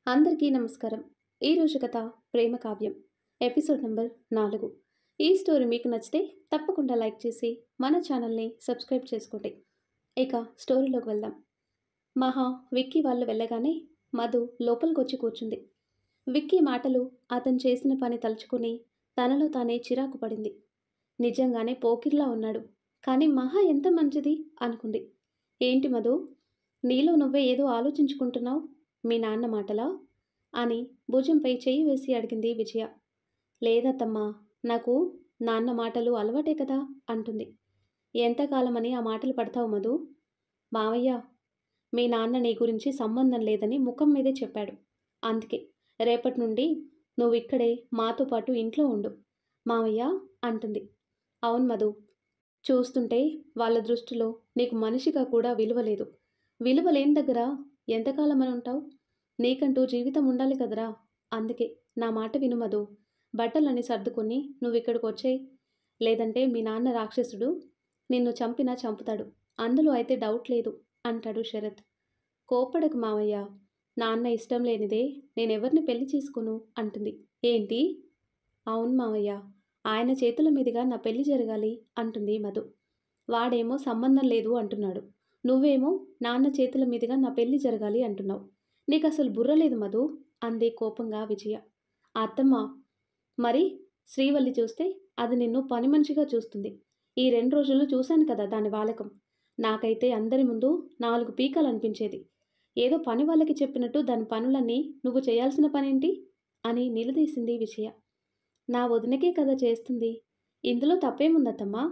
అందరికీ నమస్కారం. ఈరోజు కథ ప్రేమ కావ్యం ఎపిసోడ్ నెంబర్ 4. ఈ స్టోరీ మీకు నచ్చితే తప్పకుండా లైక్ చేసి మన ఛానల్ని సబ్స్క్రైబ్ చేసుకోండి. ఇక స్టోరీలోకి వెళ్దాం. మహా విక్కీ వాళ్ళు వెళ్ళగానే మధు లోపలికొచ్చి కూర్చుంది. విక్కీ మాటలు, అతను చేసిన పని తలుచుకుని తనలో తానే చిరాకు పడింది. నిజంగానే పోకిర్లా ఉన్నాడు, కానీ మహా ఎంత మంచిది అనుకుంది. ఏంటి మధు, నీలో నువ్వే ఏదో ఆలోచించుకుంటున్నావు, మీ నాన్న మాటలా అని భుజంపై చెయ్యి వేసి అడిగింది విజయ. లేదత్తమ్మా, నాకు నాన్న మాటలు అలవాటే కదా అంటుంది. ఎంతకాలమని ఆ మాటలు పడతావు మధు? మావయ్య, మీ నాన్న నీ గురించి సంబంధం లేదని ముఖం మీదే చెప్పాడు. అందుకే రేపటి నుండి నువ్వు ఇక్కడే మాతో పాటు ఇంట్లో ఉండు మావయ్య అంటుంది. అవును మధు, చూస్తుంటే వాళ్ళ దృష్టిలో నీకు మనిషిగా కూడా విలువ లేదు. విలువ లేని దగ్గర ఎంతకాలమని ఉంటావు? నీకంటూ జీవితం ఉండాలి కదరా. అందుకే నా మాట విను మధు. బట్టలన్నీ సర్దుకొని నువ్వు ఇక్కడికి వచ్చేయి. లేదంటే మీ నాన్న రాక్షసుడు, నిన్ను చంపినా చంపుతాడు, అందులో అయితే డౌట్ లేదు అంటాడు శరత్. కోప్పడకు మావయ్య, నాన్న ఇష్టం లేనిదే నేనెవరిని పెళ్లి చేసుకోను అంటుంది. ఏంటి? అవును మావయ్య, ఆయన చేతుల మీదుగా నా పెళ్లి జరగాలి అంటుంది మధు. వాడేమో సంబంధం లేదు అంటున్నాడు, నువ్వేమో నాన్న చేతుల మీదుగా నా పెళ్లి జరగాలి అంటున్నావు. నీకు అసలు బుర్ర లేదు మధు అంది కోపంగా విజయ. అత్తమ్మ, మరి శ్రీవల్లి చూస్తే అది నిన్ను పని మనిషిగా చూస్తుంది. ఈ 2 రోజులు చూశాను కదా దాని వాలకం. నాకైతే అందరి ముందు 4 పీకాలనిపించేది. ఏదో పని వాళ్ళకి చెప్పినట్టు దాని పనులన్నీ నువ్వు చేయాల్సిన పనేంటి అని నిలదీసింది విజయ. నా వదినకే కదా చేస్తుంది, ఇందులో తప్పేముందత్తమ్మా?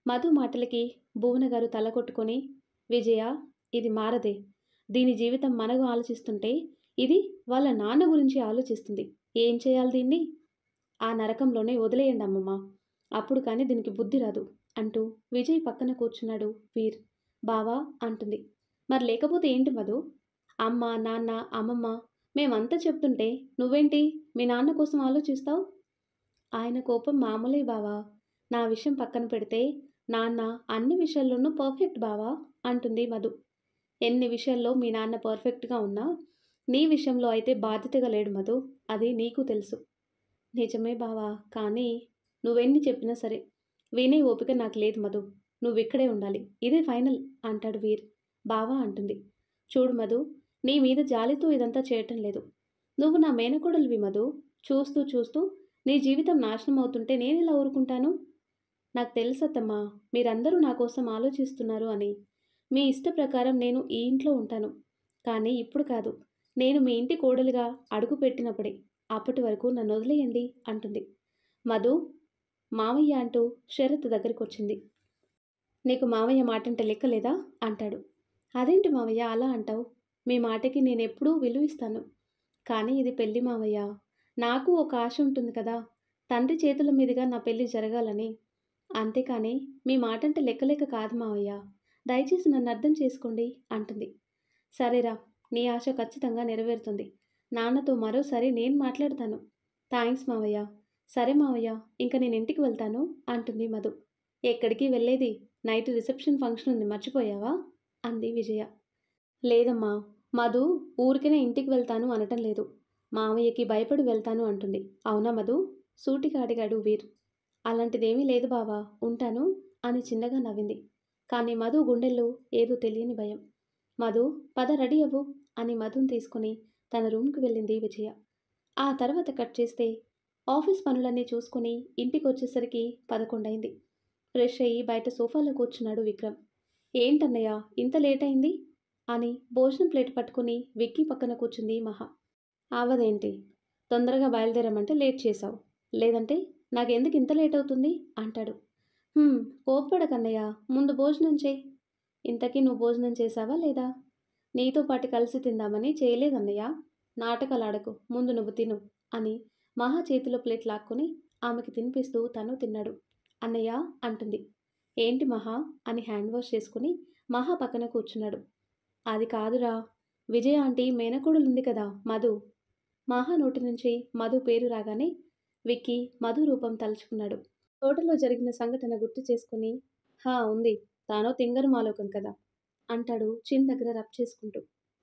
మధు మాటలకి భువన గారు తల కొట్టుకొని, విజయ, ఇది మారదే. దీని జీవితం మనకు ఆలోచిస్తుంటే ఇది వాళ్ళ నాన్న గురించి ఆలోచిస్తుంది. ఏం చేయాలి దీన్ని? ఆ నరకంలోనే వదిలేయండి అమ్మమ్మ, అప్పుడు కానీ దీనికి బుద్ధి రాదు అంటూ విజయ్ పక్కన కూర్చున్నాడు వీర్. బావా అంటుంది. మరి లేకపోతే ఏంటి మధు? అమ్మ, నాన్న, అమ్మమ్మ మేమంతా చెప్తుంటే నువ్వేంటి మీ నాన్న కోసం ఆలోచిస్తావు? ఆయన కోపం మామూలే బావా. నా విషయం పక్కన పెడితే నాన్న అన్ని విషయాల్లోనూ పర్ఫెక్ట్ బావా అంటుంది మధు. ఎన్ని విషయాల్లో మీ నాన్న పర్ఫెక్ట్గా ఉన్నా నీ విషయంలో అయితే బాధ్యతగా లేడు మధు, అది నీకు తెలుసు. నిజమే బావా, కానీ నువ్వెన్ని చెప్పినా సరే వినే ఓపిక నాకు లేదు మధు. నువ్వు ఇక్కడే ఉండాలి, ఇదే ఫైనల్ అంటాడు వీర్. బావా అంటుంది. చూడు మధు, నీ మీద జాలితో ఇదంతా చేయటం లేదు. నువ్వు నా మేనకోడలివి మధు. చూస్తూ చూస్తూ నీ జీవితం నాశనం అవుతుంటే నేనెలా ఊరుకుంటాను? నాకు తెలుసత్తమ్మా, మీరందరూ నా కోసం ఆలోచిస్తున్నారు అని. మీ ఇష్ట ప్రకారం నేను ఈ ఇంట్లో ఉంటాను, కానీ ఇప్పుడు కాదు. నేను మీ ఇంటి కోడలిగా అడుగు పెట్టినప్పుడే. అప్పటి వరకు నన్ను వదిలేయండి అంటుంది. మధు, మావయ్య అంటూ శరత్ దగ్గరికి వచ్చింది. నీకు మావయ్య మాటంటే లెక్కలేదా అంటాడు. అదేంటి మావయ్య అలా అంటావు? మీ మాటకి నేనెప్పుడూ విలువిస్తాను. కానీ ఇది పెళ్ళి మావయ్య. నాకు ఒక ఆశ ఉంటుంది కదా, తండ్రి చేతుల మీదుగా నా పెళ్ళి జరగాలని. అంతేకాని మీ మాటంటే లెక్కలేక కాదు మావయ్య. దయచేసి నన్ను అర్థం చేసుకోండి అంటుంది. సరేరా, నీ ఆశ ఖచ్చితంగా నెరవేరుతుంది. నాన్నతో మరోసారి నేను మాట్లాడతాను. థ్యాంక్స్ మావయ్య. సరే మావయ్య, ఇంక నేను ఇంటికి వెళ్తాను అంటుంది మధు. ఎక్కడికి వెళ్ళేది? నైట్ రిసెప్షన్ ఫంక్షన్ ఉంది, మర్చిపోయావా అంది విజయ. లేదమ్మా, మధు ఊరికనే ఇంటికి వెళ్తాను అనటం లేదు. మావయ్యకి భయపడి వెళ్తాను అంటుంది. అవునా మధు? సూటిగా అడిగాడు వీర్. అలాంటిదేమీ లేదు బావా, ఉంటాను అని చిన్నగా నవ్వింది. కానీ మధు గుండెల్లో ఏదో తెలియని భయం. మధు, పద రెడీ అవ్వు అని మధుని తీసుకుని తన రూమ్కి వెళ్ళింది విజయ. ఆ తర్వాత కట్ చేస్తే ఆఫీస్ పనులన్నీ చూసుకుని ఇంటికి వచ్చేసరికి 11 అయింది. ఫ్రెష్ అయ్యి బయట సోఫాలో కూర్చున్నాడు విక్రమ్. ఏంటన్నయ్య ఇంత లేట్ అయింది అని భోజనం ప్లేట్ పట్టుకుని విక్కీ పక్కన కూర్చుంది మహా. అవదేంటి, తొందరగా బయలుదేరమంటే లేట్ చేశావు, లేదంటే నాకెందుకు ఇంత లేట్ అవుతుంది అంటాడు. కోప్పడకన్నయ్య, ముందు భోజనం చేయి. ఇంతకీ నువ్వు భోజనం చేశావా లేదా? నీతో పాటు కలిసి తిందామని చేయలేదన్నయ్య. నాటకాలాడకు, ముందు నువ్వు తిను అని మహా చేతిలో ప్లేట్ లాక్కొని ఆమెకి తినిపిస్తూ తను తిన్నాడు. అన్నయ్య అంటుంది. ఏంటి మహా అని హ్యాండ్ వాష్ చేసుకుని మహా పక్కన కూర్చున్నాడు. అది కాదురా, విజయ ఆంటీ మేనకోడలుంది కదా మధు. మహా నోటి నుంచి మధు పేరు రాగానే విక్కీ మధు రూపం తలుచుకున్నాడు. తోటలో జరిగిన సంఘటన గుర్తు చేసుకుని, హా ఉంది, తానో తింగరు మాలోకం కదా అంటాడు చిన్ దగ్గర రబ్ చేసుకుంటూ.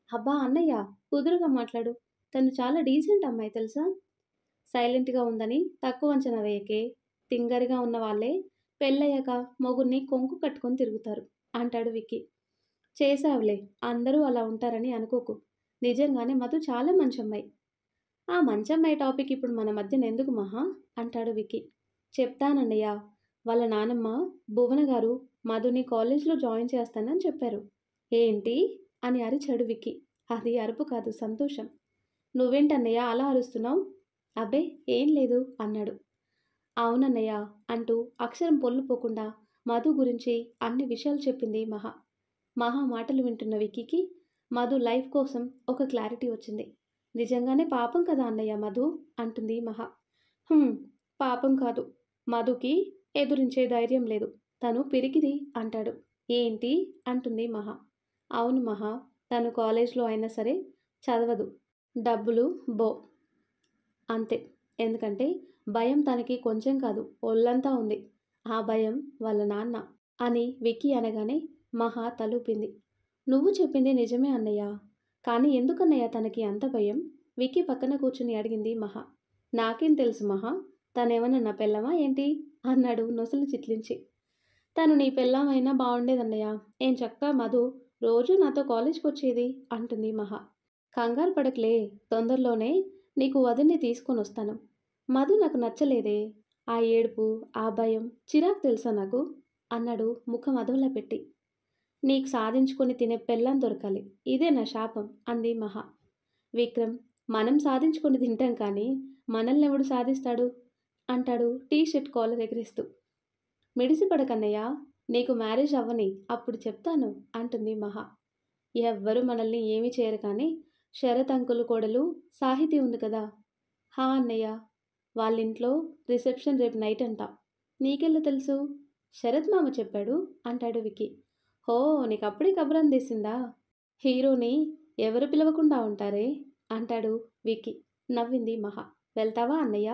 అబ్బా అన్నయ్య, కుదురుగా మాట్లాడు, తను చాలా డీసెంట్ అమ్మాయి తెలుసా? సైలెంట్‌గా ఉందని తక్కువ అంచనా వేయకే. తింగరగా ఉన్న వాళ్ళే పెళ్ళయ్యాక మొగుడిని కొంగు కట్టుకొని తిరుగుతారు అంటాడు విక్కీ. చేశావులే, అందరూ అలా ఉంటారని అనుకోకు. నిజంగానే మధు చాలా మంచమ్మాయి. ఆ మంచమ్మాయి టాపిక్ ఇప్పుడు మన మధ్యన ఎందుకు మహా అంటాడు విక్కీ. చెప్తానన్నయ్య. వాళ్ళ నానమ్మ భువన గారు మధుని కాలేజ్‌లో జాయిన్ చేస్తానని చెప్పారు. ఏంటి? అని అరిచాడు విక్కీ. అది అరుపు కాదు, సంతోషం. నువ్వేంటన్నయ్య అలా అరుస్తున్నావు? అబ్బే ఏం లేదు అన్నాడు. అవునన్నయ్య అంటూ అక్షరం పొల్లుపోకుండా మధు గురించి అన్ని విషయాలు చెప్పింది మహా. మహా మాటలు వింటున్న విక్కీకి మధు లైఫ్ కోసం ఒక క్లారిటీ వచ్చింది. నిజంగానే పాపం కదా అన్నయ్య మధు అంటుంది మహా. "హుం, పాపం కాదు. మధుకి ఎదురించే ధైర్యం లేదు. తను పిరికిది" అంటాడు. ఏంటి? అంటుంది మహా. అవును మహా, తను కాలేజ్‌లో అయినా సరే చదవదు. డబ్బులు బో అంతే. ఎందుకంటే భయం తనకి కొంచెం కాదు, ఒళ్ళంతా ఉంది. ఆ భయం వాళ్ళ నాన్న అని విక్కీ అనగానే మహా తలూపింది. నువ్వు చెప్పింది నిజమే అన్నయ్య. కానీ ఎందుకన్నయ్య తనకి అంత భయం? విక్కీ పక్కన కూర్చుని అడిగింది మహా. నాకేం తెలుసు మహా, తనేమన్నా నా పెళ్ళామా ఏంటి? అన్నాడు నొసలు చిట్లించి. తను నీ పెళ్ళామైనా బాగుండేదన్నయ్య. ఎంచక్కా మధు రోజూ నాతో కాలేజ్‌కొచ్చేది అంటుంది మహా. కంగారు పడకులే, తొందరలోనే నీకు వదిన్ని తీసుకొనొస్తాను. మధు నాకు నచ్చలేదే. ఆ ఏడుపు, ఆ భయం, చిరాకు తెలుసా నాకు? అన్నాడు ముఖం అదోలా పెట్టి. నీకు సాధించుకొని తినే పెళ్ళాం దొరకాలి. ఇదే నా శాపం అంది మహా. విక్రమ్, మనం సాధించుకొని తింటాం కానీ మనల్నెవడు సాధిస్తాడు? అంటాడు టీ షర్ట్ కాలర్ ఎగరేస్తూ. మిడిసిపడకన్నయ్య, నీకు మ్యారేజ్ అవ్వని అప్పుడు చెప్తాను అంటుంది మహా. ఎవ్వరూ మనల్ని ఏమీ చేయరు కానీ శరత్ అంకుల్ కోడలు సాహితీ ఉంది కదా. హా అన్నయ్య, వాళ్ళింట్లో రిసెప్షన్ రేపు నైట్ అంట. నీకెలా తెలుసు? శరత్ మామ చెప్పాడు అంటాడు విక్కీ. హో, నీకప్పుడే కబురందేసిందా? హీరోని ఎవరు పిలవకుండా ఉంటారే అంటాడు విక్కీ. నవ్వింది మహా. వెళ్తావా అన్నయ్య?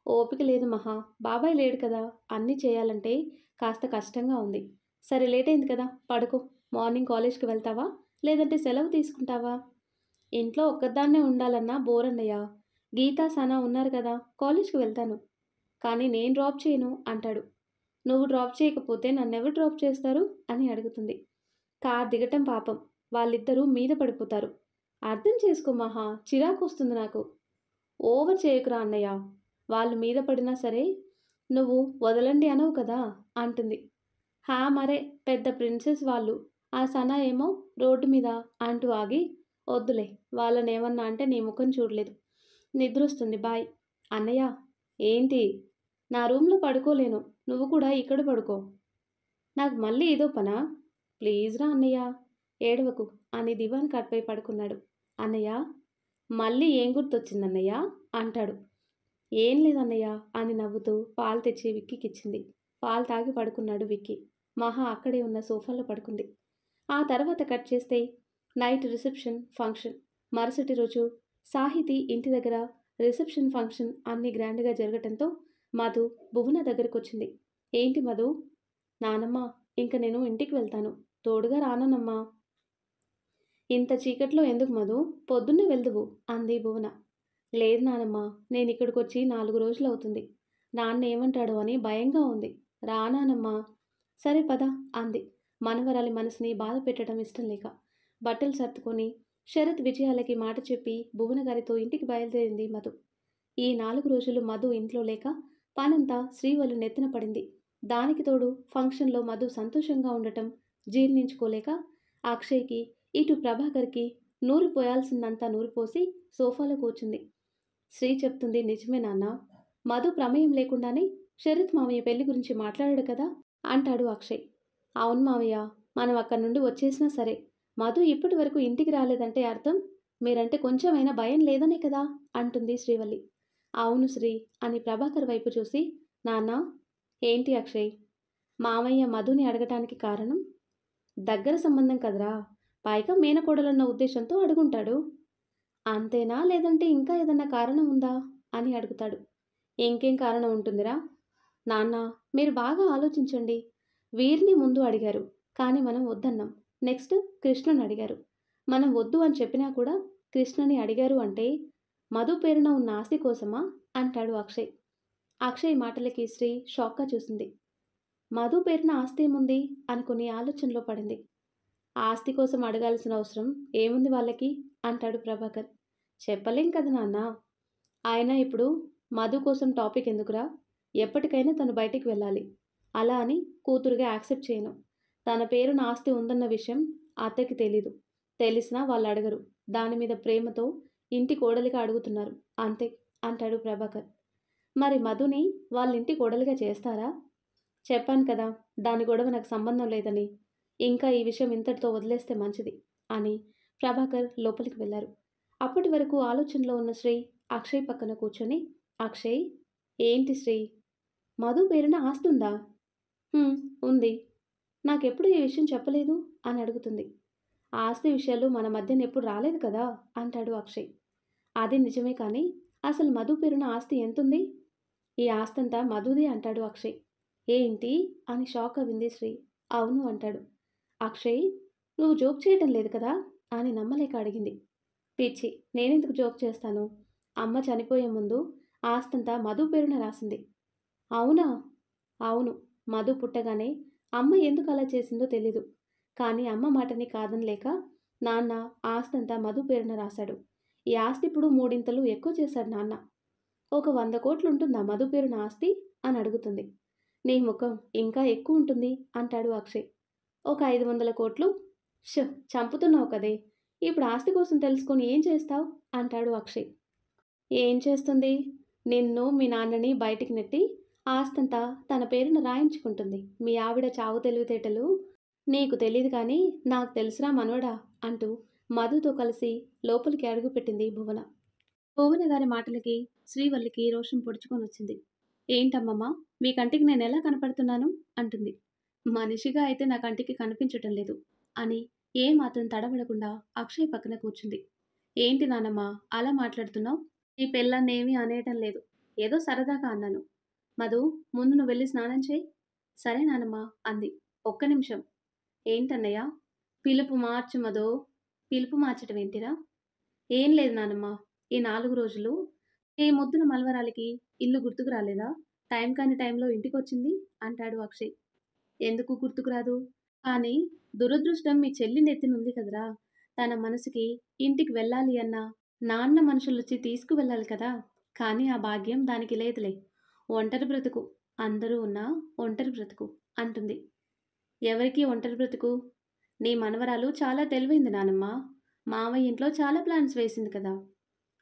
ఓపిక లేదు మహా, బాబాయ్ లేడు కదా. అన్నీ చేయాలంటే కాస్త కష్టంగా ఉంది. సరే లేట్ అయింది కదా, పడుకో. మార్నింగ్ కాలేజ్కి వెళ్తావా లేదంటే సెలవు తీసుకుంటావా? ఇంట్లో ఒక్కదాన్నే ఉండాలన్నా బోర్ అన్నయ్య. గీతా సనా ఉన్నారు కదా, కాలేజ్కి వెళ్తాను. కానీ నేను డ్రాప్ చేయను అంటాడు. నువ్వు డ్రాప్ చేయకపోతే నన్నెవరు డ్రాప్ చేస్తారు అని అడుగుతుంది. కార్ దిగటం పాపం, వాళ్ళిద్దరూ మీద పడిపోతారు. అర్థం చేసుకో మహా, చిరాకు వస్తుంది నాకు. ఓవర్ చేయకురా అన్నయ్య. వాళ్ళు మీద పడినా సరే నువ్వు వదలండి అనవు కదా అంటుంది. హా మరే, పెద్ద ప్రిన్సెస్ వాళ్ళు. ఆ సనా ఏమో రోడ్డు మీద అంటూ ఆగి, వద్దులే, వాళ్ళనేమన్నా అంటే నీ ముఖం చూడలేదు. నిద్రొస్తుంది, బాయ్. అన్నయ్య. ఏంటి? నా రూమ్లో పడుకోలేను, నువ్వు కూడా ఇక్కడ పడుకో. నాకు మళ్ళీ ఇదో పనా? ప్లీజ్ రా అన్నయ్య, ఏడవకు అని దివాన్ కట్పై పడుకున్నాడు. అన్నయ్య, మళ్ళీ ఏం గుర్తొచ్చిందన్నయ్య అంటాడు. ఏం లేదన్నయ్య అని నవ్వుతూ పాలు తెచ్చి విక్కీకిచ్చింది. పాలు తాగి పడుకున్నాడు విక్కీ. మహా అక్కడే ఉన్న సోఫాలో పడుకుంది. ఆ తర్వాత కట్ చేస్తే నైట్ రిసెప్షన్ ఫంక్షన్. మరుసటి రోజు సాహితీ ఇంటి దగ్గర రిసెప్షన్ ఫంక్షన్ అన్నీ గ్రాండ్గా జరగటంతో మధు భువన దగ్గరకొచ్చింది. ఏంటి మధు? నానమ్మ, ఇంక నేను ఇంటికి వెళ్తాను. తోడుగా రానమ్మా. ఇంత చీకట్లో ఎందుకు మధు, పొద్దున్నే వెళ్దువు అంది భువన. లేదు నానమ్మ, నేను ఇక్కడికొచ్చి 4 రోజులవుతుంది. నాన్న ఏమంటాడో అని భయంగా ఉంది. రా నానమ్మా. సరే పద అంది, మనవరాలి మనసుని బాధ పెట్టడం ఇష్టం లేక. బట్టలు సర్దుకొని శరత్ విజయాలకి మాట చెప్పి భువన గారితో ఇంటికి బయలుదేరింది మధు. ఈ 4 రోజులు మధు ఇంట్లో లేక పనంతా శ్రీవల్లి నెత్తిన పడింది. దానికి తోడు ఫంక్షన్లో మధు సంతోషంగా ఉండటం జీర్ణించుకోలేక అక్షయ్కి, ఇటు ప్రభాకర్కి నూరిపోయాల్సిందంతా నూరిపోసి సోఫాలో కూర్చుంది. శ్రీ చెప్తుంది నిజమే నాన్న. మధు ప్రమేయం లేకుండానే శరత్ మామయ్య పెళ్లి గురించి మాట్లాడాడు కదా అంటాడు అక్షయ్. అవును మామయ్య, మనం అక్కడి నుండి వచ్చేసినా సరే మధు ఇప్పటి వరకు ఇంటికి రాలేదంటే అర్థం మీరంటే కొంచెమైనా భయం లేదనే కదా అంటుంది శ్రీవల్లి. అవును శ్రీ అని ప్రభాకర్ వైపు చూసి, నాన్న. ఏంటి అక్షయ్? మామయ్య మధుని అడగటానికి కారణం దగ్గర సంబంధం కదరా, పైగా మేనకోడలన్న ఉద్దేశంతో అడుగుంటాడు. అంతేనా లేదంటే ఇంకా ఏదన్నా కారణం ఉందా అని అడుగుతాడు. ఇంకేం కారణం ఉంటుందిరా నాన్న, మీరు బాగా ఆలోచించండి. వీరిని ముందు అడిగారు కానీ మనం వద్దన్నాం. నెక్స్ట్ కృష్ణని అడిగారు. మనం వద్దు అని చెప్పినా కూడా కృష్ణని అడిగారు అంటే మధు పేరున ఉన్న ఆస్తి కోసమా అంటాడు అక్షయ్. అక్షయ్ మాటలకి శ్రీ షాక్గా చూసింది. మధు పేరున ఆస్తి ఏముంది అనుకుని ఆలోచనలో పడింది. ఆస్తి కోసం అడగాల్సిన అవసరం ఏముంది వాళ్ళకి అంటాడు ప్రభాకర్. చెప్పలేం కదా నాన్న. ఆయన ఇప్పుడు మధు కోసం టాపిక్ ఎందుకురా, ఎప్పటికైనా తను బయటికి వెళ్ళాలి. అలా అని కూతురుగా యాక్సెప్ట్ చేయను. తన పేరున ఆస్తి ఉందన్న విషయం అత్తకి తెలీదు. తెలిసినా వాళ్ళు అడగరు. దాని మీద ప్రేమతో ఇంటి కోడలిగా అడుగుతున్నారు అంతే అంటాడు ప్రభాకర్. మరి మధుని వాళ్ళ ఇంటి కోడలిగా చేస్తారా? చెప్పాను కదా, దాని గొడవ నాకు సంబంధం లేదని. ఇంకా ఈ విషయం ఇంతటితో వదిలేస్తే మంచిది అని ప్రభాకర్ లోపలికి వెళ్ళారు. అప్పటి వరకు ఆలోచనలో ఉన్న శ్రీ అక్షయ్ పక్కన కూర్చొని, అక్షయ్, ఏంటి శ్రీ, మధు పేరున ఆస్తి ఉందా? ఉంది. నాకెప్పుడు ఈ విషయం చెప్పలేదు అని అడుగుతుంది. ఆస్తి విషయాలు మన మధ్యన ఎప్పుడు రాలేదు కదా అంటాడు అక్షయ్. అది నిజమే, కానీ అసలు మధు పేరున ఆస్తి ఎంతుంది? ఈ ఆస్తంతా మధుది అంటాడు అక్షయ్. ఏంటి అని షాక్ అయింది శ్రీ. అవును అంటాడు. అక్షయ్, నువ్వు జోక్ చేయటం లేదు కదా అని నమ్మలేక అడిగింది. పిచ్చి, నేనెందుకు జోక్ చేస్తాను? అమ్మ చనిపోయే ముందు ఆస్తంతా మధు పేరున రాసింది. అవునా? అవును. మధు పుట్టగానే అమ్మ ఎందుకు అలా చేసిందో తెలీదు. కానీ అమ్మ మాటని కాదనలేక నాన్న ఆస్తంతా మధు పేరున రాశాడు. ఈ ఆస్తి ఇప్పుడు మూడింతలు ఎక్కువ చేశాడు నాన్న. ఒక 100 కోట్లు ఉంటుందా మధు పేరున ఆస్తి అని అడుగుతుంది. నీ ముఖం, ఇంకా ఎక్కువ ఉంటుంది అంటాడు అక్షయ్. ఒక 500 కోట్లు? చంపుతున్నావు కదే. ఇప్పుడు ఆస్తి కోసం తెలుసుకొని ఏం చేస్తావు అంటాడు అక్షయ్. ఏం చేస్తుంది? నిన్ను మీ నాన్నని బయటికి నెట్టి ఆస్తంతా తన పేరున రాయించుకుంటుంది. మీ ఆవిడ చావు తెలివితేటలు నీకు తెలియదు కానీ నాకు తెలుసురా మనవడా అంటూ మధుతో కలిసి లోపలికి అడుగుపెట్టింది భువన. భువన గారి మాటలకి శ్రీవల్లికి రోషం పొడుచుకొని వచ్చింది. ఏంటమ్మమ్మా, మీ కంటికి నేను ఎలా కనపడుతున్నాను అంటుంది. మనిషిగా అయితే నా కంటికి కనిపించటం లేదు అని ఏమాత్రం తడబడకుండా అక్షయ్ పక్కన కూర్చుంది. ఏంటి నానమ్మా అలా మాట్లాడుతున్నావు? నీ పెళ్ళాన్నేమీ అనేయటం లేదు, ఏదో సరదాగా అన్నాను. మధు, ముందు నువ్వు వెళ్ళి స్నానం చేయి. సరే నానమ్మా అంది. ఒక్క నిమిషం. ఏంటన్నయ్య? పిలుపు మార్చు మధు. పిలుపు మార్చటం ఏంటిరా? ఏం లేదు నానమ్మ, ఈ 4 రోజులు ఈ ముద్దుల మల్వరాలికి ఇల్లు గుర్తుకు రాలేదా? టైం కాని టైంలో ఇంటికి వచ్చింది అంటాడు అక్షయ్. ఎందుకు గుర్తుకు రాదు? కానీ దురదృష్టం మీ చెల్లి నెత్తినుంది కదరా. తన మనసుకి ఇంటికి వెళ్ళాలి అన్నా నాన్న మనుషులొచ్చి తీసుకువెళ్ళాలి కదా. కానీ ఆ భాగ్యం దానికి లేదులే. ఒంటరి బ్రతుకు, అందరూ ఉన్నా ఒంటరి బ్రతుకు అంటుంది. ఎవరికి ఒంటరి బ్రతుకు? నీ మనవరాలు చాలా తెలివైంది నానమ్మ. మావయ్య ఇంట్లో చాలా ప్లాన్స్ వేసింది కదా.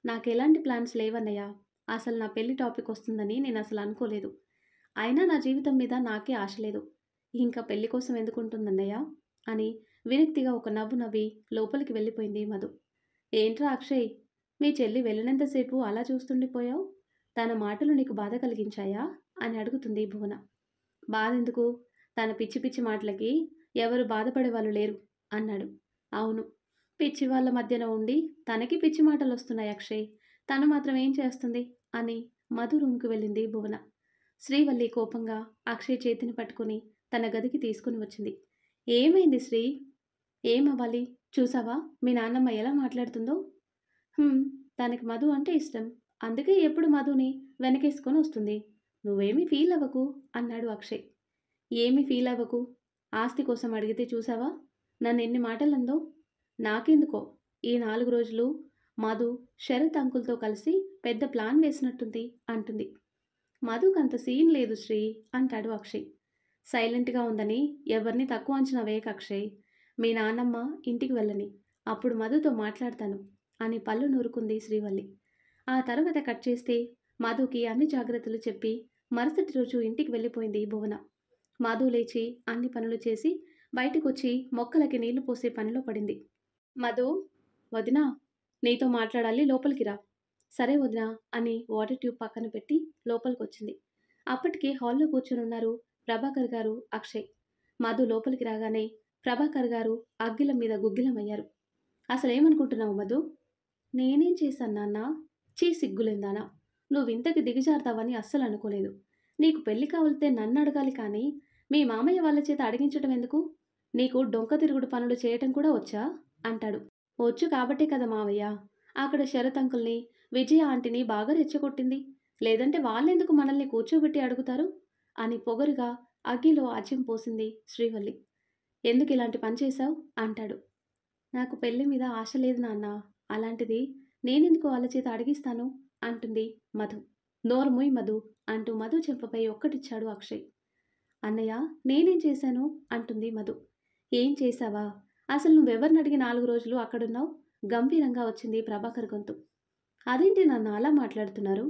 నాకెలాంటి ప్లాన్స్ లేవన్నయ్య. అసలు నా పెళ్లి టాపిక్ వస్తుందని నేను అసలు అనుకోలేదు. అయినా నా జీవితం మీద నాకే ఆశ లేదు. ఇంకా పెళ్లి కోసం ఎందుకుంటుందన్నయ్య అని విరక్తిగా ఒక నవ్వు నవ్వి లోపలికి వెళ్ళిపోయింది మధు. ఏంట్రా అక్షయ్, మీ చెల్లి వెళ్ళినంతసేపు అలా చూస్తుండిపోయావు? తన మాటలు నీకు బాధ కలిగించాయా అని అడుగుతుంది భువన. బాధెందుకు? తన పిచ్చి పిచ్చి మాటలకి ఎవరు బాధపడేవాళ్ళు లేరు అన్నాడు. అవును, పిచ్చి వాళ్ళ మధ్యన ఉండి తనకి పిచ్చి మాటలు వస్తున్నాయి అక్షయ్. తను మాత్రం ఏం చేస్తుంది అని మధు రూమ్కి వెళ్ళింది భువన. శ్రీవల్లి కోపంగా అక్షయ్ చేతిని పట్టుకుని తన గదికి తీసుకుని వచ్చింది. ఏమైంది శ్రీ? ఏమవ్వాలి? చూసావా మీ నాన్నమ్మ ఎలా మాట్లాడుతుందో? తనకి మధు అంటే ఇష్టం, అందుకే ఎప్పుడు మధుని వెనకేసుకొని వస్తుంది. నువ్వేమీ ఫీల్ అవ్వకు అన్నాడు అక్షయ్. ఏమీ ఫీల్ అవ్వకు? ఆస్తి కోసం అడిగితే చూసావా నన్ను ఎన్ని మాటలందో. నాకెందుకో ఈ 4 రోజులు మధు శరత్ అంకుల్తో కలిసి పెద్ద ప్లాన్ వేసినట్టుంది అంటుంది. మధుకంత సీన్ లేదు శ్రీ అంటాడు అక్షయ్. సైలెంట్గా ఉందని ఎవరిని తక్కువ అంచనా వేయక అక్షయ్. మీ నాన్నమ్మ ఇంటికి వెళ్ళని, అప్పుడు మధుతో మాట్లాడతాను అని పళ్ళు నూరుకుంది శ్రీవల్లి. ఆ తర్వాత కట్ చేస్తే మధుకి అన్ని జాగ్రత్తలు చెప్పి మరుసటి రోజు ఇంటికి వెళ్ళిపోయింది భువన. మధు లేచి అన్ని పనులు చేసి బయటకొచ్చి మొక్కలకి నీళ్లు పోసే పనిలో పడింది. మధు, వదినా నీతో మాట్లాడాలి, లోపలికి రా. సరే వదినా అని వాటర్ ట్యూబ్ పక్కన పెట్టి లోపలికి వచ్చింది. అప్పటికే హాల్లో కూర్చొనున్నారు ప్రభాకర్ గారు, అక్షయ్. మధు లోపలికి రాగానే ప్రభాకర్ గారు అగ్గిలం మీద గుగ్గిలమయ్యారు. అసలేమనుకుంటున్నావు మధు? నేనేం చేశాను నాన్న? సిగ్గులేందానా, నువ్వింతకి దిగజారుతావని అస్సలు అనుకోలేదు. నీకు పెళ్లి కావాలితే నన్ను అడగాలి కానీ మీ మామయ్య వాళ్ళ చేత అడిగించటం ఎందుకు? నీకు డొంక తిరుగుడు పనులు చేయటం కూడా వచ్చా అంటాడు. వచ్చు కాబట్టే కదా మావయ్య, అక్కడ శరత్ అంకుల్ని, విజయ ఆంటీని బాగా రెచ్చగొట్టింది. లేదంటే వాళ్ళెందుకు మనల్ని కూర్చోబెట్టి అడుగుతారు? అని పొగరుగా అగ్గిలో ఆజ్యం పోసింది శ్రీవల్లి. ఎందుకిలాంటి పని చేశావు? అంటాడు. నాకు పెళ్లి మీద ఆశ లేదు నాన్న. అలాంటిది నేనెందుకు వాళ్ళ చేత అడిగిస్తాను? అంటుంది మధు. నోరు మూయ్ మధు అంటూ మధు చెంపపై ఒక్కటిచ్చాడు అక్షయ్. అన్నయ్య నేనేం చేశాను? అంటుంది మధు. ఏం చేశావా? అసలు నువ్వెవరినడిగి 4 రోజులు అక్కడున్నావు? గంభీరంగా వచ్చింది ప్రభాకర్ గొంతు. అదేంటి నాన్న అలా మాట్లాడుతున్నారు?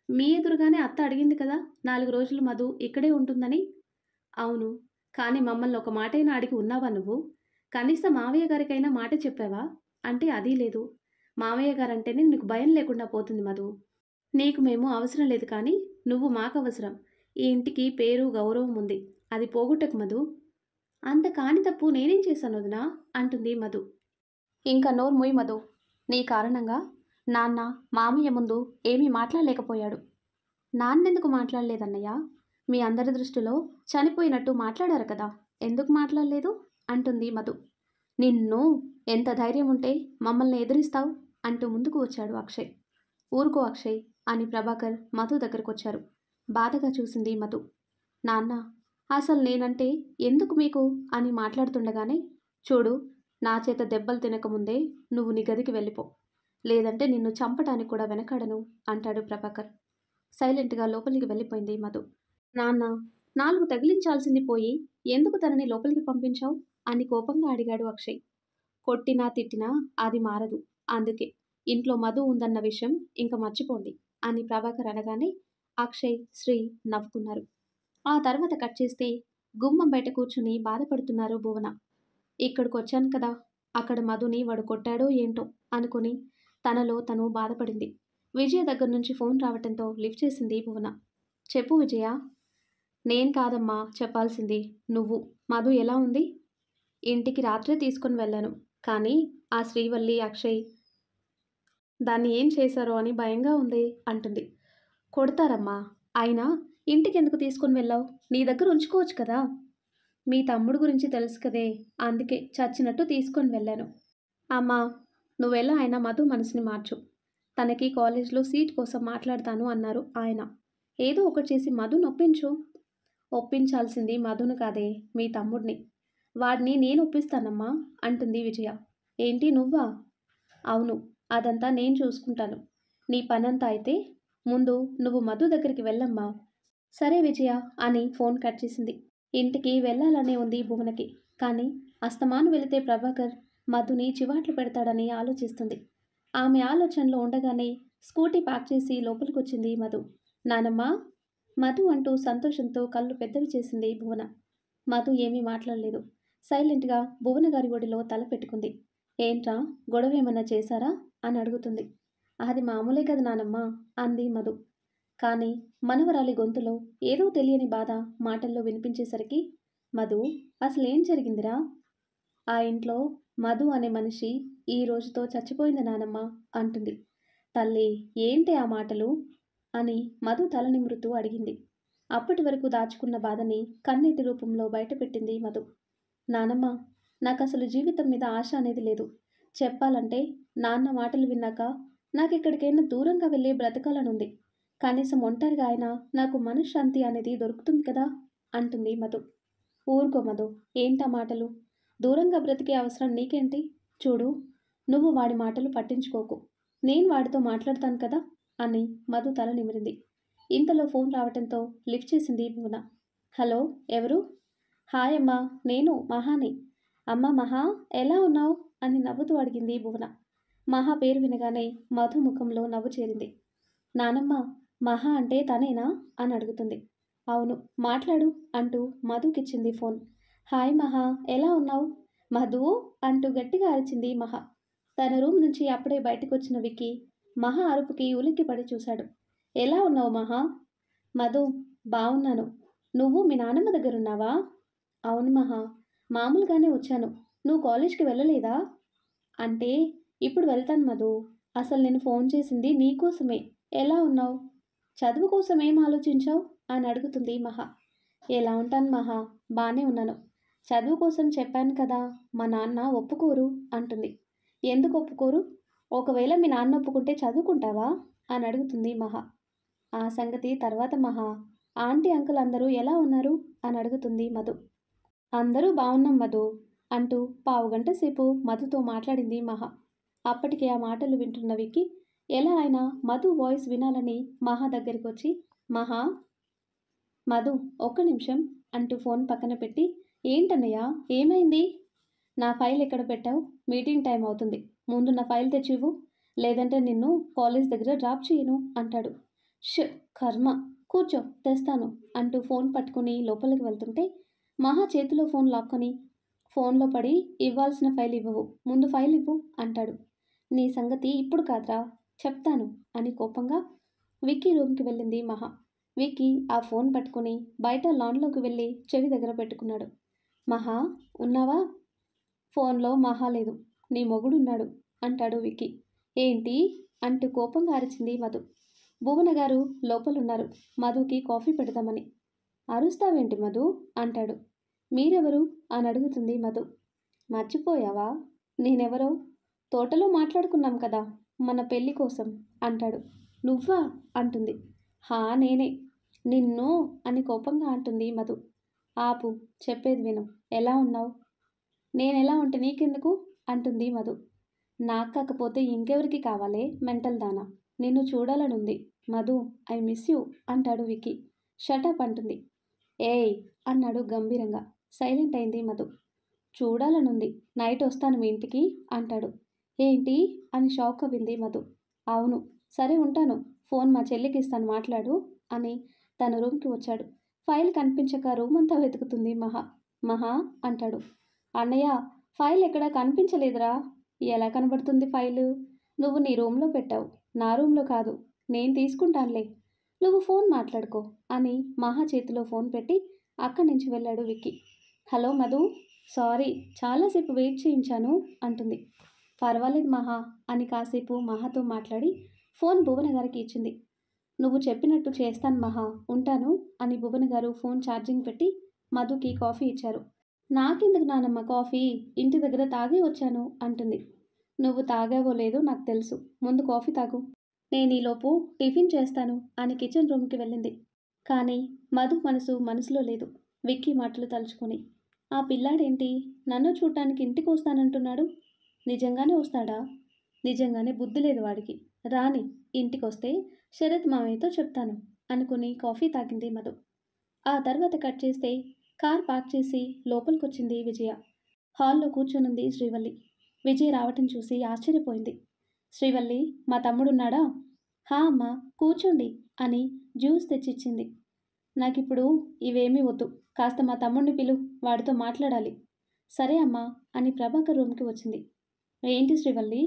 మీ ఎదురుగానే అత్త అడిగింది కదా 4 రోజులు మధు ఇక్కడే ఉంటుందని. అవును. కానీ మమ్మల్ని ఒక మాటైనా అడిగి ఉన్నావా నువ్వు? కనీసం మావయ్య గారికైనా మాట చెప్పావా? అంటే అదీ లేదు. మావయ్య గారంటేనే నీకు భయం లేకుండా పోతుంది మధు. నీకు మేము అవసరం లేదు కానీ నువ్వు మాకవసరం. ఈ ఇంటికి పేరు, గౌరవం ఉంది. అది పోగొట్టకు మధు. అంత కాని తప్పు నేనేం చేశాను వదినా? అంటుంది మధు. ఇంకా నోరు మూయ్ మధు. నీ కారణంగా నాన్న మామయ్య ముందు ఏమీ మాట్లాడలేకపోయాడు. నాన్నెందుకు మాట్లాడలేదన్నయ్య? మీ అందరి దృష్టిలో చనిపోయినట్టు మాట్లాడారు కదా, ఎందుకు మాట్లాడలేదు? అంటుంది మధు. నిన్ను ఎంత ధైర్యం ఉంటే మమ్మల్ని ఎదిరిస్తావు? అంటూ ముందుకు వచ్చాడు అక్షయ్. ఊరుకో అక్షయ్ అని ప్రభాకర్ మధు దగ్గరకొచ్చారు. బాధగా చూసింది మధు. నాన్న అసలు నేనంటే ఎందుకు మీకు అని మాట్లాడుతుండగానే, చూడు నా చేత దెబ్బలు తినకముందే నువ్వు నీ గదికి వెళ్ళిపో, లేదంటే నిన్ను చంపటానికి కూడా వెనకాడను అంటాడు ప్రభాకర్. సైలెంట్గా లోపలికి వెళ్ళిపోయింది మధు. నాన్న 4 తగిలించాల్సింది పోయి ఎందుకు తనని లోపలికి పంపించావు అని కోపంగా అడిగాడు అక్షయ్. కొట్టినా తిట్టినా అది మారదు. అందుకే ఇంట్లో మధు ఉందన్న విషయం ఇంక మర్చిపోండి అని ప్రభాకర్ అనగానే అక్షయ్, శ్రీ నవ్వుకున్నారు. ఆ తర్వాత కట్ చేస్తే గుమ్మం బయట కూర్చుని బాధపడుతున్నారు భువన. ఇక్కడికొచ్చాను కదా, అక్కడ మధుని వాడు కొట్టాడో ఏంటో అనుకుని తనలో తను బాధపడింది. విజయ దగ్గర నుంచి ఫోన్ రావటంతో లిఫ్ట్ చేసింది భువన. చెప్పు విజయ. నేను కాదమ్మా చెప్పాల్సింది, నువ్వు. మధు ఎలా ఉంది? ఇంటికి రాత్రే తీసుకొని వెళ్ళాను. కానీ ఆ శ్రీవల్లి, అక్షయ్ దాన్ని ఏం చేశారో అని భయంగా ఉంది అంటుంది. కొడతారమ్మా. అయినా ఇంటికెందుకు తీసుకొని వెళ్ళావు? నీ దగ్గర ఉంచుకోవచ్చు కదా. మీ తమ్ముడు గురించి తెలుసు కదే, అందుకే చచ్చినట్టు తీసుకొని వెళ్ళాను. అమ్మా నువ్వెలా అయినా మధు మనసుని మార్చు. తనకి కాలేజ్లో సీట్ కోసం మాట్లాడతాను అన్నారు ఆయన. ఏదో ఒకటి చేసి మధుని ఒప్పించు. ఒప్పించాల్సింది మధును కాదే, మీ తమ్ముడిని. వాడిని నేను ఒప్పిస్తానమ్మా అంటుంది విజయ. ఏంటి నువ్వా? అవును, అదంతా నేను చూసుకుంటాను. నీ పనంతా అయితే ముందు నువ్వు మధు దగ్గరికి వెళ్ళమ్మా. సరే విజయ అని ఫోన్ కట్ చేసింది. ఇంటికి వెళ్ళాలనే ఉంది భువనకి. కానీ అస్తమాను వెళితే ప్రభాకర్ మధుని చివాట్లు పెడతాడని ఆలోచిస్తుంది. ఆమె ఆలోచనలో ఉండగానే స్కూటీ పార్క్ చేసి లోపలికొచ్చింది మధు. నానమ్మ మధు అంటూ సంతోషంతో కళ్ళు పెద్దవి చేసింది భువన. మధు ఏమీ మాట్లాడలేదు. సైలెంట్గా భువన గారి ఒడిలో తల పెట్టుకుంది. ఏంట్రా గొడవేమన్నా చేశారా అని అడుగుతుంది. అది మామూలే కదా నానమ్మ అంది మధు. కానీ మనవరాలి గొంతులో ఏదో తెలియని బాధ మాటల్లో వినిపించేసరికి, మధు అసలేం జరిగిందిరా? ఆ ఇంట్లో మధు అనే మనిషి ఈ రోజుతో చచ్చిపోయింది నానమ్మ అంటుంది. తల్లి ఏంటి ఆ మాటలు అని మధు తల నిమురుతూ అడిగింది. అప్పటి వరకు దాచుకున్న బాధని కన్నీటి రూపంలో బయటపెట్టింది మధు. నానమ్మ నాకసలు జీవితం మీద ఆశ అనేది లేదు. చెప్పాలంటే నాన్న మాటలు విన్నాక నాకెక్కడికైనా దూరంగా వెళ్ళి బ్రతకాలనుంది. కనీసం ఒంటరిగా అయినా నాకు మనశ్శాంతి అనేది దొరుకుతుంది కదా అంటుంది మధు. ఊరుకో మధు, ఏంటా మాటలు? దూరంగా బ్రతికే అవసరం నీకేంటి? చూడు నువ్వు వాడి మాటలు పట్టించుకోకు. నేను వాడితో మాట్లాడతాను కదా అని మధు తల నిమిరింది. ఇంతలో ఫోన్ రావటంతో లిఫ్ట్ చేసింది భువన. హలో ఎవరు? హాయ్ అమ్మా, నేను మహాని. అమ్మ మహా ఎలా ఉన్నావు అని నవ్వుతూ అడిగింది భువన. మహా పేరు వినగానే మధు ముఖంలో నవ్వు చేరింది. నానమ్మ మహా అంటే తనేనా అని అడుగుతుంది. అవును మాట్లాడు అంటూ మధుకిచ్చింది ఫోన్. హాయ్ మహా ఎలా ఉన్నావు? మధు అంటూ గట్టిగా అరిచింది మహా. తన రూమ్ నుంచి అప్పుడే బయటకొచ్చిన విక్కీ మహా అరుపుకి ఉలిక్కిపడి చూశాడు. ఎలా ఉన్నావు మహా? మధు బాగున్నాను. నువ్వు మీ నాన్నమ్మ దగ్గరున్నావా? అవును మహా, మామూలుగానే వచ్చాను. నువ్వు కాలేజ్కి వెళ్ళలేదా? అంటే ఇప్పుడు వెళ్తాను మధు. అసలు నేను ఫోన్ చేసింది నీకోసమే. ఎలా ఉన్నావు? చదువు కోసం ఏం ఆలోచించావు అని అడుగుతుంది మహా. ఎలా ఉంటాను మహా, బాగానే ఉన్నాను. చదువు కోసం చెప్పాను కదా, మా నాన్న ఒప్పుకోరు అంటుంది. ఎందుకు ఒప్పుకోరు? ఒకవేళ మీ నాన్న ఒప్పుకుంటే చదువుకుంటావా అని అడుగుతుంది మహా. ఆ సంగతి తర్వాత మహా. ఆంటీ అంకుల్ అందరూ ఎలా ఉన్నారు అని అడుగుతుంది మధు. అందరూ బాగున్నాం మధు అంటూ పావుగంట సేపు మధుతో మాట్లాడింది మహా. అప్పటికే ఆ మాటలు వింటున్న విక్కి ఎలా అయినా మధు వాయిస్ వినాలని మహా దగ్గరికి వచ్చి, మహా, మధు ఒక్క నిమిషం అంటూ ఫోన్ పక్కన పెట్టి, ఏంటన్నయ్య ఏమైంది? నా ఫైల్ ఎక్కడ పెట్టావు? మీటింగ్ టైం అవుతుంది, ముందు నా ఫైల్ తెచ్చివ్వు, లేదంటే నిన్ను కాలేజ్ దగ్గర డ్రాప్ చేయను అంటాడు. ష్ కర్మ, కూర్చో తెస్తాను అంటూ ఫోన్ పట్టుకుని లోపలికి వెళ్తుంటే మహా చేతిలో ఫోన్ లాక్కొని, ఫోన్లో పడి ఇవ్వాల్సిన ఫైల్ ఇవ్వవు, ముందు ఫైల్ ఇవ్వు అంటాడు. నీ సంగతి ఇప్పుడు కాదురా, చెప్తాను అని కోపంగా విక్కీ రూమ్కి వెళ్ళింది మహా. విక్కీ ఆ ఫోన్ పట్టుకుని బయట లాన్లోకి వెళ్ళి చెవి దగ్గర పెట్టుకున్నాడు. మహా ఉన్నావా? ఫోన్లో మహా లేదు, నీ మొగుడున్నాడు అంటాడు విక్కీ. ఏంటి అంటూ కోపంగా అరిచింది మధు. భువన గారు లోపలున్నారు, మధుకి కాఫీ పెడదామని. అరుస్తావేంటి మధు అంటాడు. మీరెవరు అని అడుగుతుంది మధు. మర్చిపోయావా? నేనెవరో తోటలో మాట్లాడుకున్నాం కదా మన పెళ్ళి కోసం అంటాడు. నువ్వా అంటుంది. హా నేనే. నిన్ను అని కోపంగా అంటుంది మధు. ఆపు, చెప్పేది విను, ఎలా ఉన్నావు? నేనెలా ఉంటే నీకెందుకు అంటుంది మధు. నాకు కాకపోతే ఇంకెవరికి కావాలే మెంటల్ దానా, నిన్ను చూడాలనుంది మధు, ఐ మిస్ యూ అంటాడు విక్కీ. షటప్ అంటుంది. ఏయ్ అన్నాడు గంభీరంగా. సైలెంట్ అయింది మధు. చూడాలనుంది, నైట్ వస్తాను మీ ఇంటికి అంటాడు. ఏంటి అని షాక్ అయింది మధు. అవును, సరే ఉంటాను, ఫోన్ మా చెల్లికి ఇస్తాను మాట్లాడు అని తన రూమ్కి వచ్చాడు. ఫైల్ కనిపించక రూమ్ అంతా వెతుకుతుంది మహా. మహా అంటాడు. అన్నయ్య, ఫైల్ ఎక్కడా కనిపించలేదురా. ఎలా కనబడుతుంది ఫైలు? నువ్వు నీ రూమ్లో పెట్టావు, నా రూమ్లో కాదు, నేను తీసుకుంటానులే, నువ్వు ఫోన్ మాట్లాడుకో అని మహా చేతిలో ఫోన్ పెట్టి అక్కడి నుంచి వెళ్ళాడు విక్కీ. హలో మధు, సారీ చాలాసేపు వెయిట్ చేయించాను అంటుంది. పర్వాలేదు మహా అని కాసేపు మహాతో మాట్లాడి ఫోన్ భువన గారికి ఇచ్చింది. నువ్వు చెప్పినట్టు చేస్తాను మహా, ఉంటాను అని భువన గారు ఫోన్ ఛార్జింగ్ పెట్టి మధుకి కాఫీ ఇచ్చారు. నాకెందుకు నానమ్మ కాఫీ, ఇంటి దగ్గర తాగి వచ్చాను అంటుంది. నువ్వు తాగావో లేదో నాకు తెలుసు, ముందు కాఫీ తాగు, నేను ఈలోపు టిఫిన్ చేస్తాను అని కిచెన్ రూమ్కి వెళ్ళింది. కానీ మధు మనసులో లేదు. విక్కీ మాటలు తలుచుకొని, ఆ పిల్లాడేంటి నన్ను చూడటానికి ఇంటికి వస్తానంటున్నాడు? నిజంగానే వస్తాడా? నిజంగానే బుద్ధి లేదు వాడికి. రాని, ఇంటికి వస్తే శరత్ మామయ్యతో చెప్తాను అనుకుని కాఫీ తాగింది మధు. ఆ తర్వాత కట్ చేస్తే కార్ పార్క్ చేసి లోపలికొచ్చింది విజయ. హాల్లో కూర్చొనుంది శ్రీవల్లి. విజయ్ రావటం చూసి ఆశ్చర్యపోయింది. శ్రీవల్లి, మా తమ్ముడున్నాడా? హా అమ్మా, కూర్చోండి అని జ్యూస్ తెచ్చిచ్చింది. నాకిప్పుడు ఇవేమీ వద్దు, కాస్త మా తమ్ముడిని పిలు, వాడితో మాట్లాడాలి. సరే అమ్మా అని ప్రభాకర్ రూమ్కి వచ్చింది. ఏంటి శ్రీవల్లి?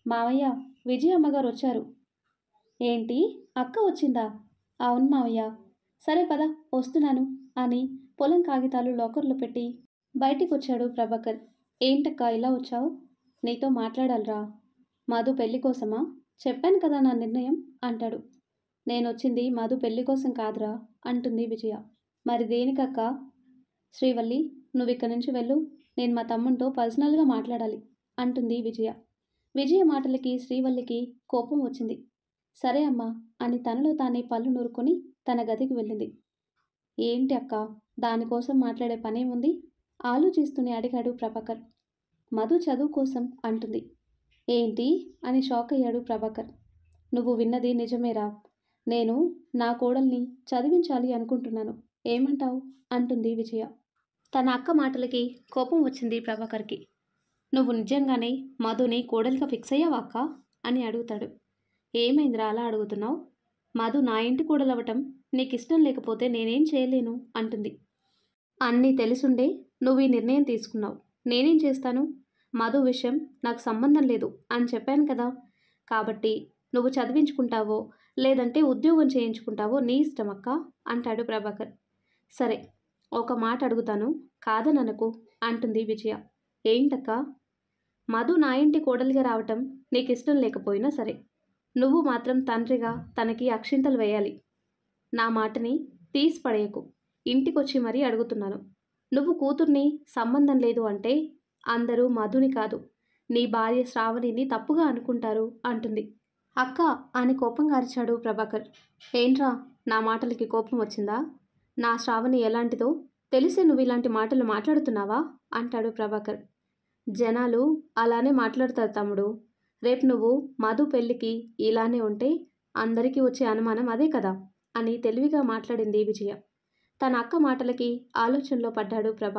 మావయ్య, విజయ్ అమ్మగారు వచ్చారు. ఏంటి, అక్క వచ్చిందా? అవును మావయ్య. సరే పద, వస్తున్నాను అని పొలం కాగితాలు లాకర్లో పెట్టి బయటికి వచ్చాడు ప్రభాకర్. ఏంటక్క ఇలా వచ్చావు? నీతో మాట్లాడాలరా. మధు పెళ్లి కోసమా? చెప్పాను కదా నా నిర్ణయం అంటాడు. నేనొచ్చింది మధు పెళ్లి కోసం కాదురా అంటుంది విజయ. మరి దేనికక్క? శ్రీవల్లి, నువ్వు ఇక్కడి నుంచి వెళ్ళు, నేను మా తమ్ముడితో పర్సనల్గా మాట్లాడాలి అంటుంది విజయ. విజయ మాటలకి శ్రీవల్లికి కోపం వచ్చింది. సరే అమ్మా అని తనలో తానే పళ్ళు నూరుకొని తన గదికి వెళ్ళింది. ఏంటి అక్క, దానికోసం మాట్లాడే పనేముంది ఆలోచిస్తూనే అడిగాడు ప్రభాకర్. మధు చదువు కోసం అంటుంది. ఏంటి అని షాక్ అయ్యాడు ప్రభాకర్. నువ్వు విన్నది నిజమేరా, నేను నా కోడల్ని చదివించాలి అనుకుంటున్నాను, ఏమంటావు అంటుంది విజయ. తన అక్క మాటలకి కోపం వచ్చింది ప్రభాకర్కి. నువ్వు నిజంగానే మధుని కోడలిగా ఫిక్స్ అయ్యావా అక్క అని అడుగుతాడు. ఏమైందిరా అలా అడుగుతున్నావు? మధు నా ఇంటి కోడలవ్వటం నీకు ఇష్టం లేకపోతే నేనేం చేయలేను అంటుంది. అన్నీ తెలుసుండే నువ్వు ఈ నిర్ణయం తీసుకున్నావు, నేనేం చేస్తాను? మధు విషయం నాకు సంబంధం లేదు అని చెప్పాను కదా, కాబట్టి నువ్వు చదివించుకుంటావో లేదంటే ఉద్యోగం చేయించుకుంటావో నీ ఇష్టం అక్క అంటాడు ప్రభాకర్. సరే, ఒక మాట అడుగుతాను, కాదనకు అంటుంది విజయ. ఏంటక్క? మధు నా ఇంటి కోడలిగా రావటం నీకు ఇష్టం లేకపోయినా సరే, నువ్వు మాత్రం తండ్రిగా తనకి అక్షింతలు వేయాలి. నా మాటని తీసి పడేయకు, ఇంటికొచ్చి మరీ అడుగుతున్నాను. నువ్వు కూతుర్ని సంబంధం లేదు అంటే అందరూ మధుని కాదు నీ భార్య శ్రావణిని తప్పుగా అనుకుంటారు అంటుంది. అక్క అని కోపంగా అరిచాడు ప్రభాకర్. ఏంట్రా, నా మాటలకి కోపం వచ్చిందా? నా శ్రావణి ఎలాంటిదో తెలిసే నువ్వు ఇలాంటి మాటలు మాట్లాడుతున్నావా అంటాడు ప్రభాకర్. జనాలు అలానే మాట్లాడతారు తమ్ముడు. రేపు నువ్వు మధు పెళ్ళికి ఇలానే ఉంటే అందరికీ వచ్చే అనుమానం అదే కదా అని తెలివిగా మాట్లాడింది విజయ. తన అక్క మాటలకి ఆలోచనలో పడ్డాడు ప్రభ.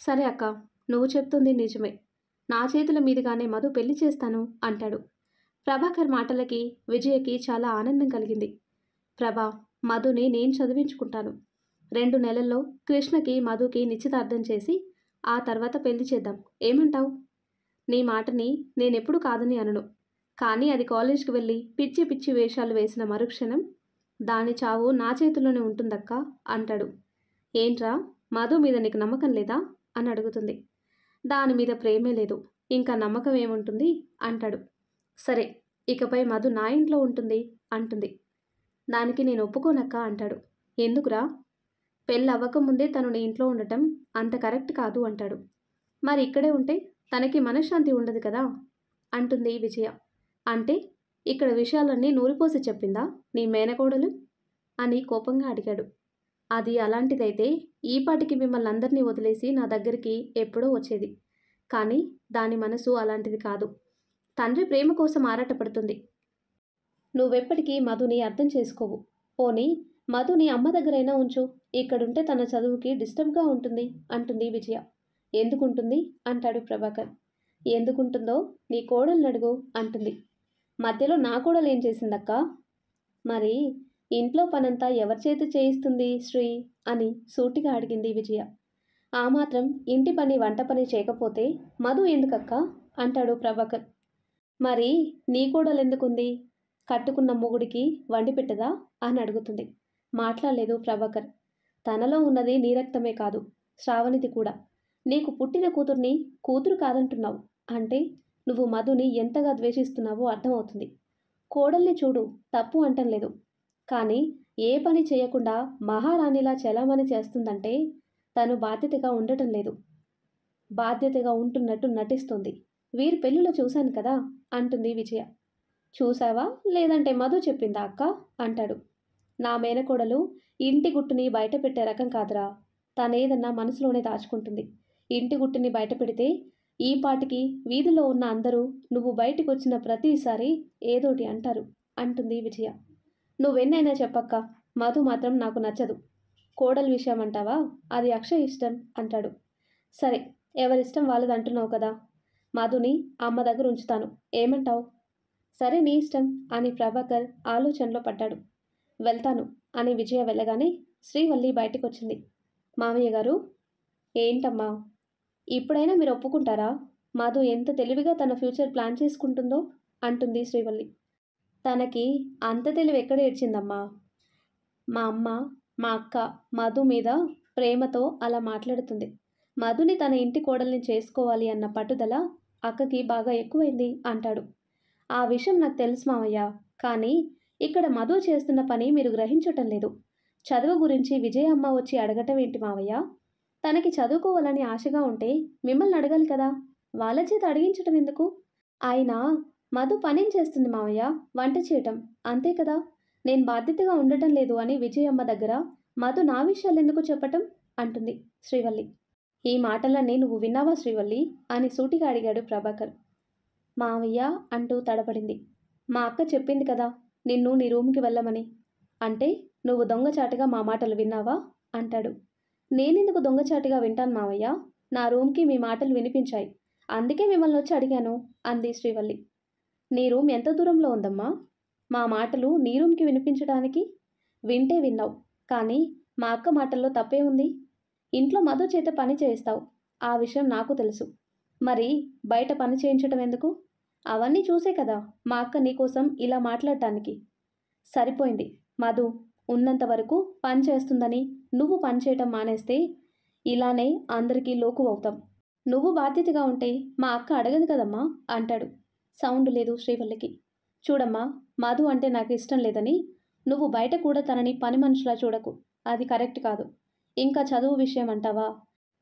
సరే అక్క, నువ్వు చెప్తుంది నిజమే. నా చేతుల మీదుగానే మధు పెళ్లి చేస్తాను అంటాడు. ప్రభాకర్ మాటలకి విజయకి చాలా ఆనందం కలిగింది. ప్రభా, మధుని నేను చదివించుకుంటాను. 2 నెలల్లో కృష్ణకి మధుకి నిశ్చితార్థం చేసి ఆ తర్వాత పెళ్లి చేద్దాం, ఏమంటావు? నీ మాటని నేనెప్పుడు కాదని అనను. కానీ అది కాలేజ్కి వెళ్ళి పిచ్చి పిచ్చి వేషాలు వేసిన మరుక్షణం దాని చావు నా చేతుల్లోనే ఉంటుందక్క అంటాడు. ఏంట్రా, మధు మీద నీకు నమ్మకం లేదా అని అడుగుతుంది. దాని మీద ప్రేమే లేదు, ఇంకా నమ్మకం ఏముంటుంది అంటాడు. సరే, ఇకపై మధు నా ఇంట్లో ఉంటుంది అంటుంది. దానికి నేను ఒప్పుకోనక్క అంటాడు. ఎందుకురా? పెళ్ళి అవ్వకముందే తను నీ ఇంట్లో ఉండటం అంత కరెక్ట్ కాదు అంటాడు. మరి ఇక్కడే ఉంటే తనకి మనశ్శాంతి ఉండదు కదా అంటుంది విజయ. అంటే ఇక్కడ విషయాలన్నీ నూరిపోసి చెప్పిందా నీ మేనకోడలు అని కోపంగా అడిగాడు. అది అలాంటిదైతే ఈపాటికి మిమ్మల్ని అందరినీ వదిలేసి నా దగ్గరికి ఎప్పుడో వచ్చేది. కానీ దాని మనసు అలాంటిది కాదు. తండ్రి ప్రేమ కోసం ఆరాటపడుతుంది. నువ్వెప్పటికీ మధుని అర్థం చేసుకోవు. పోనీ మధుని అమ్మ దగ్గరైనా ఉంచు, ఇక్కడుంటే తన చదువుకి డిస్టర్బ్గా ఉంటుంది అంటుంది విజయ. ఎందుకుంటుంది అంటాడు ప్రభాకర్. ఎందుకుంటుందో నీ కోడల్ని అడుగు అంటుంది. మధ్యలో నా కోడలు ఏం చేసిందక్క? మరి ఇంట్లో పనంతా ఎవరి చేతి చేయిస్తుంది శ్రీ అని సూటిగా అడిగింది విజయ. ఆ మాత్రం ఇంటి పని వంట పని చేయకపోతే మధు ఎందుకక్క అంటాడు ప్రభాకర్. మరి నీ కోడలు ఎందుకుంది? కట్టుకున్న మొగుడికి వండి పెట్టదా అని అడుగుతుంది. మాట్లాడలేదు ప్రభాకర్. తనలో ఉన్నది నీ రక్తమే కాదు, శ్రావణిది కూడా. నీకు పుట్టిన కూతుర్ని కూతురు కాదంటున్నావు అంటే నువ్వు మధుని ఎంతగా ద్వేషిస్తున్నావో అర్థమవుతుంది. కోడల్ని చూడు, తప్పు అంటం లేదు. కానీ ఏ పని చేయకుండా మహారాణిలా చలామణి చేస్తుందంటే తను బాధ్యతగా ఉండటం లేదు. బాధ్యతగా ఉంటున్నట్టు నటిస్తుంది. వీరి పెళ్ళిలో చూశాను కదా అంటుంది విజయ. చూసావా లేదంటే మధు చెప్పిందా అక్క అంటాడు. నా మేనకోడలు ఇంటి గుట్టుని బయట పెట్టే రకం కాదురా. తనేదన్నా మనసులోనే దాచుకుంటుంది. ఇంటి గుట్టుని బయట పెడితే ఈ పాటికి వీధిలో ఉన్న అందరూ నువ్వు బయటికి వచ్చిన ప్రతిసారి ఏదోటి అంటారు అంటుంది విజయ. నువ్వెన్నైనా చెప్పక్క, మధు మాత్రం నాకు నచ్చదు. కోడల విషయం అంటావా, అది అక్షయ్ ఇష్టం అంటాడు. సరే, ఎవరిష్టం వాళ్ళది అంటున్నావు కదా. మధుని అమ్మ దగ్గర ఉంచుతాను, ఏమంటావు? సరే, నీ ఇష్టం అని ప్రభాకర్ ఆలోచనలో పడ్డాడు. వెళ్తాను అని విజయ వెళ్ళగానే శ్రీవల్లి బయటకు వచ్చింది. మామయ్య గారు. ఏంటమ్మా? ఇప్పుడైనా మీరు ఒప్పుకుంటారా? మధు ఎంత తెలివిగా తన ఫ్యూచర్ ప్లాన్ చేసుకుంటుందో అంటుంది శ్రీవల్లి. తనకి అంత తెలివి ఎక్కడ ఏడ్చిందమ్మా? మా అమ్మ, మా అక్క మధు మీద ప్రేమతో అలా మాట్లాడుతుంది. మధుని తన ఇంటి కోడల్ని చేసుకోవాలి అన్న పట్టుదల అక్కకి బాగా ఎక్కువైంది అంటాడు. ఆ విషయం నాకు తెలుసు మామయ్య, కానీ ఇక్కడ మధు చేస్తున్న పని మీరు గ్రహించటం లేదు. చదువు గురించి విజయ అమ్మ వచ్చి అడగటం ఏంటి మావయ్య? తనకి చదువుకోవాలని ఆశగా ఉంటే మిమ్మల్ని అడగాలి కదా, వాళ్ళ చేత అడిగించటం ఎందుకు? అయినా మధు పనేం చేస్తుంది మావయ్య? వంట చేయటం అంతే కదా. నేను బాధ్యతగా ఉండటం లేదు అని విజయమ్మ దగ్గర మధు నా విషయాలు ఎందుకు చెప్పటం అంటుంది శ్రీవల్లి. ఈ మాటలన్నీ నువ్వు విన్నావా శ్రీవల్లి అని సూటిగా అడిగాడు ప్రభాకర్. మావయ్య అంటూ తడబడింది. మా అక్క చెప్పింది కదా నిన్ను నీ రూమ్కి వెళ్ళమని. అంటే నువ్వు దొంగచాటుగా మా మాటలు విన్నావా అంటాడు. నేనెందుకు దొంగచాటుగా వింటాను మావయ్య? నా రూమ్కి మీ మాటలు వినిపించాయి, అందుకే మిమ్మల్ని వచ్చి అడిగాను అంది శ్రీవల్లి. నీ రూమ్ ఎంత దూరంలో ఉందమ్మా? మా మాటలు నీ రూమ్కి వినిపించడానికి? వింటే విన్నావు, కానీ మా అక్క మాటల్లో తప్పే ఉంది. ఇంట్లో మధు చేత పని చేయిస్తావు, ఆ విషయం నాకు తెలుసు. మరి బయట పని చేయించడం ఎందుకు? అవన్నీ చూసే కదా మా అక్క నీకోసం ఇలా మాట్లాడటానికి. సరిపోయింది. మధు ఉన్నంత వరకు పని చేస్తుందని నువ్వు పని చేయటం మానేస్తే ఇలానే అందరికీ లోకు అవుతాం. నువ్వు బాధ్యతగా ఉంటే మా అక్క అడగదు కదమ్మా అంటాడు. సౌండ్ లేదు శ్రీవల్లికి. చూడమ్మా, మధు అంటే నాకు ఇష్టం లేదని నువ్వు బయట కూడా తనని పని మనుషులా చూడకు, అది కరెక్ట్ కాదు. ఇంకా చదువు విషయం అంటావా?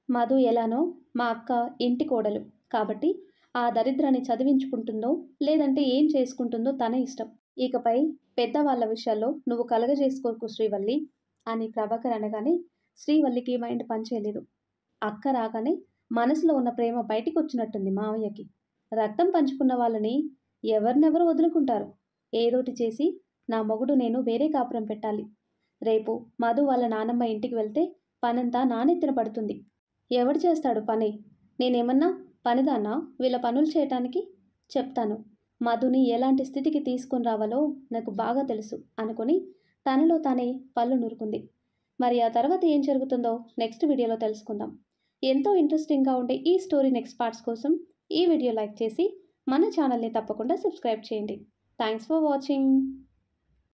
మధు ఎలానో మా అక్క ఇంటి కోడలు కాబట్టి ఆ దరిద్రాన్ని చదివించుకుంటుందో లేదంటే ఏం చేసుకుంటుందో తన ఇష్టం. ఇకపై పెద్దవాళ్ళ విషయాల్లో నువ్వు కలగజేసుకోకు శ్రీవల్లి అని ప్రభాకర్ అనగానే శ్రీవల్లికి మైండ్ పనిచేయలేదు. అక్క రాగానే మనసులో ఉన్న ప్రేమ బయటికి వచ్చినట్టుంది మావయ్యకి. రక్తం పంచుకున్న వాళ్ళని ఎవరినెవరు వదులుకుంటారు? ఏదోటి చేసి నా మొగుడు నేను వేరే కాపురం పెట్టాలి. రేపు మధు వాళ్ళ నానమ్మ ఇంటికి వెళ్తే పనంతా నానెత్తిన పడుతుంది. ఎవడు చేస్తాడు పని? నేనేమన్నా పనిదాన్నా వీళ్ళ పనులు చేయటానికి? చెప్తాను. మధుని ఎలాంటి స్థితికి తీసుకొని రావాలో నాకు బాగా తెలుసు అనుకుని తనలో తానే పళ్ళు నూరుకుంది. మరి ఆ తర్వాత ఏం జరుగుతుందో నెక్స్ట్ వీడియోలో తెలుసుకుందాం. ఎంతో ఇంట్రెస్టింగ్గా ఉండే ఈ స్టోరీ నెక్స్ట్ పార్ట్స్ కోసం ఈ వీడియో లైక్ చేసి మన ఛానల్ని తప్పకుండా సబ్స్క్రైబ్ చేయండి. Thanks for watching.